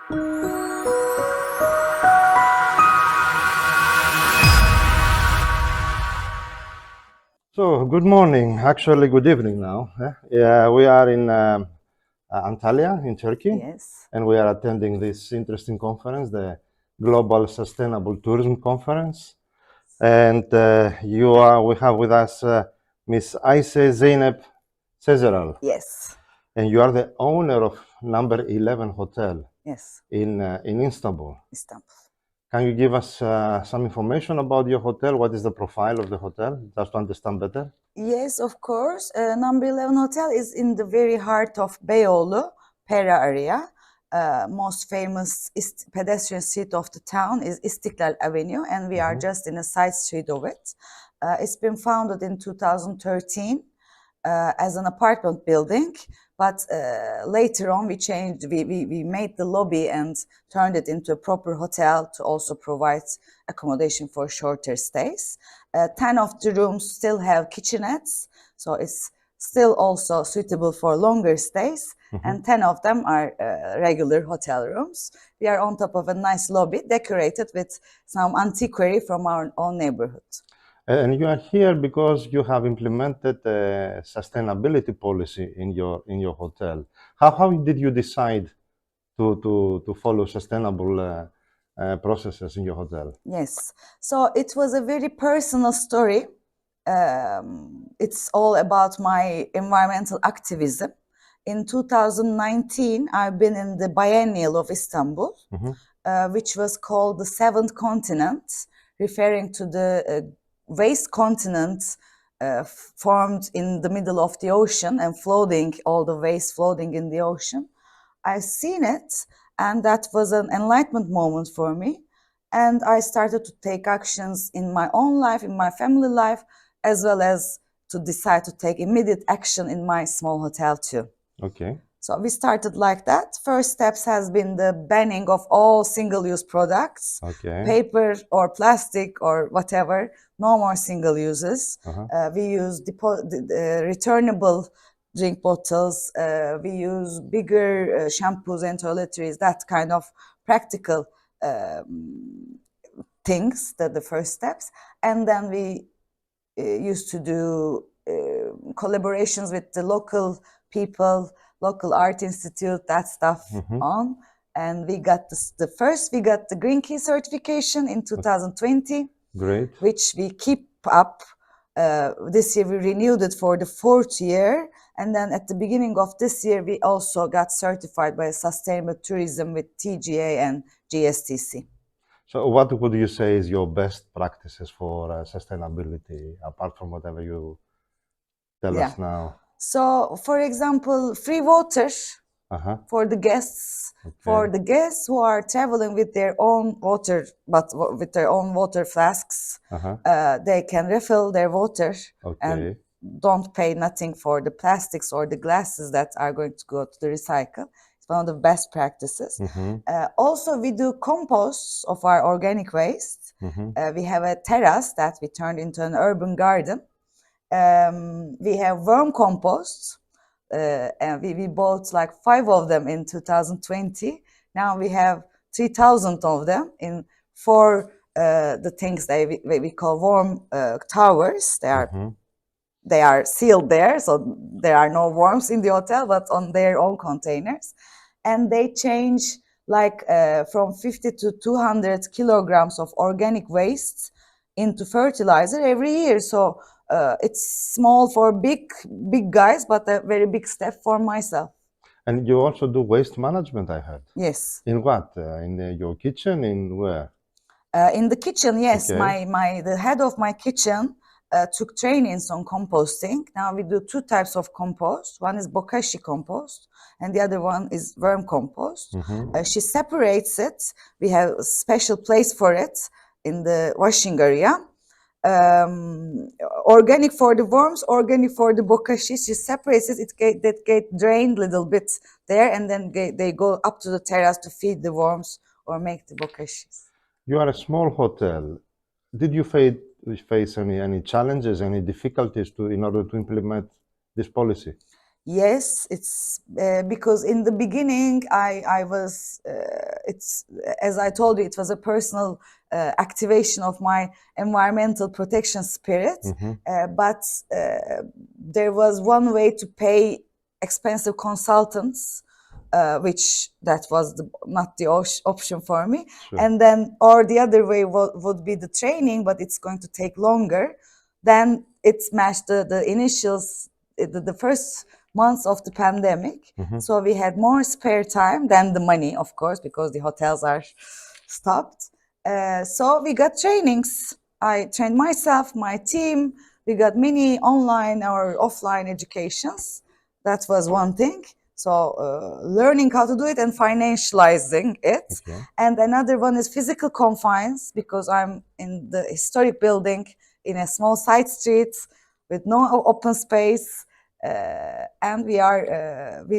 So, good morning. Actually, good evening now. Yeah, we are in Antalya, in Turkey, Yes. and we are attending this interesting conference, the Global Sustainable Tourism Conference. And we have with us Miss Ayse Zeynep Sezerel, Yes. and you are the owner of number 11 Hotel Yes. in Istanbul. Istanbul. Can you give us some information about your hotel? What is the profile of the hotel, just to understand better? Yes, of course. Number 11 Hotel is in the very heart of Beyoğlu, Pera area. Most famous pedestrian street of the town is Istiklal Avenue, and we are just in a side street of it. It's been founded in 2013 as an apartment building, but later on we made the lobby and turned it into a proper hotel to also provide accommodation for shorter stays. 10 of the rooms still have kitchenettes, so it's still also suitable for longer stays, and 10 of them are regular hotel rooms. We are on top of a nice lobby decorated with some antiquary from our own neighborhood. And you are here because you have implemented a sustainability policy in your hotel. How did you decide to follow sustainable processes in your hotel? Yes, so it was a very personal story. It's all about my environmental activism. In 2019, I've been in the biennial of Istanbul, which was called the Seventh Continent, referring to the waste continent formed in the middle of the ocean and floating, all the waste floating in the ocean. I've seen it, and that was an enlightenment moment for me. And I started to take actions in my own life, in my family life, as well as to decide to take immediate action in my small hotel too. Okay. So we started like that. First steps has been the banning of all single-use products, paper or plastic or whatever. No more single uses. We use returnable drink bottles. We use bigger shampoos and toiletries. That kind of practical things. That the first steps, and then we used to do collaborations with the local people, local art institute, that stuff on. And we got we got the Green Key certification in 2020. Great. Which we keep up. This year we renewed it for the 4th year. And then at the beginning of this year, we also got certified by Sustainable Tourism with TGA and GSTC. So what would you say is your best practices for sustainability, apart from whatever you tell us now? So, for example, free water for the guests. For the guests who are traveling with their own water, but with their own water flasks, they can refill their water and don't pay nothing for the plastics or the glasses that are going to go to the recycle. It's one of the best practices. Also, we do composts of our organic waste. We have a terrace that we turned into an urban garden. We have worm composts. And we bought like 5 of them in 2020. Now we have 3,000 of them in 4 the things that we call worm towers. They are sealed there, so there are no worms in the hotel, but on their own containers. And they change like from 50 to 200 kilograms of organic waste into fertilizer every year. So it's small for big guys, but a very big step for myself. And you also do waste management, I heard. Yes. In what? In your kitchen? In where? In the kitchen, yes. The head of my kitchen took trainings on composting. Now we do 2 types of compost. One is bokashi compost, and the other one is worm compost. She separates it. We have a special place for it in the washing area. Organic for the worms, organic for the bokashi. She separates it. That get drained a little bit there, and then they go up to the terrace to feed the worms or make the bokashis. You are a small hotel. Did you face any challenges, any difficulties in order to implement this policy? Yes, it's because in the beginning I was it's as I told you, it was a personal activation of my environmental protection spirit. But there was one way to pay expensive consultants, which that was not the option for me. Sure. And then, or the other way would be the training, but it's going to take longer. Then it's matched the initials, the first months of the pandemic. So we had more spare time than the money, of course, because the hotels are stopped. So we got trainings. I trained myself, my team. We got many online or offline educations. That was one thing. So learning how to do it and financializing it. Okay. And another one is physical confines, because I'm in the historic building in a small side street with no open space. And we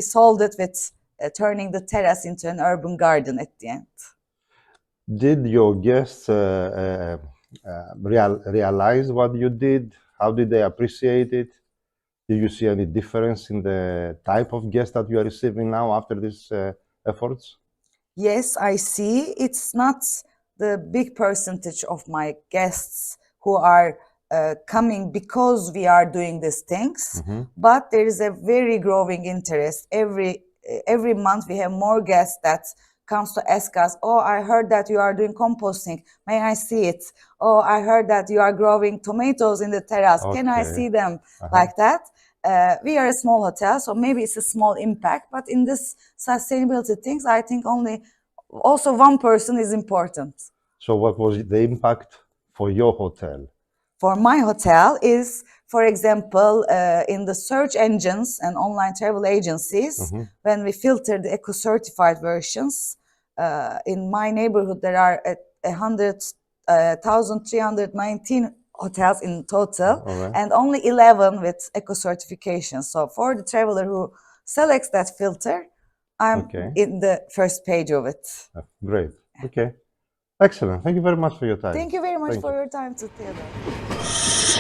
sold it with turning the terrace into an urban garden at the end. Did your guests realize what you did? How did they appreciate it? Do you see any difference in the type of guests that you are receiving now after these efforts? Yes, I see. It's not the big percentage of my guests who are coming because we are doing these things, but there is a very growing interest. Every month we have more guests that comes to ask us, oh, I heard that you are doing composting. May I see it? Oh, I heard that you are growing tomatoes in the terrace. Can I see them? Like that. We are a small hotel, so maybe it's a small impact, but in this sustainability things, I think only also one person is important. So what was the impact for your hotel? For my hotel is, for example, in the search engines and online travel agencies, when we filter the eco-certified versions, in my neighborhood there are 1,319 hotels in total, and only 11 with eco-certification. So for the traveler who selects that filter, I'm in the first page of it. Great. Okay. Excellent. Thank you very much for your time. Thank you very much for your time to tell us.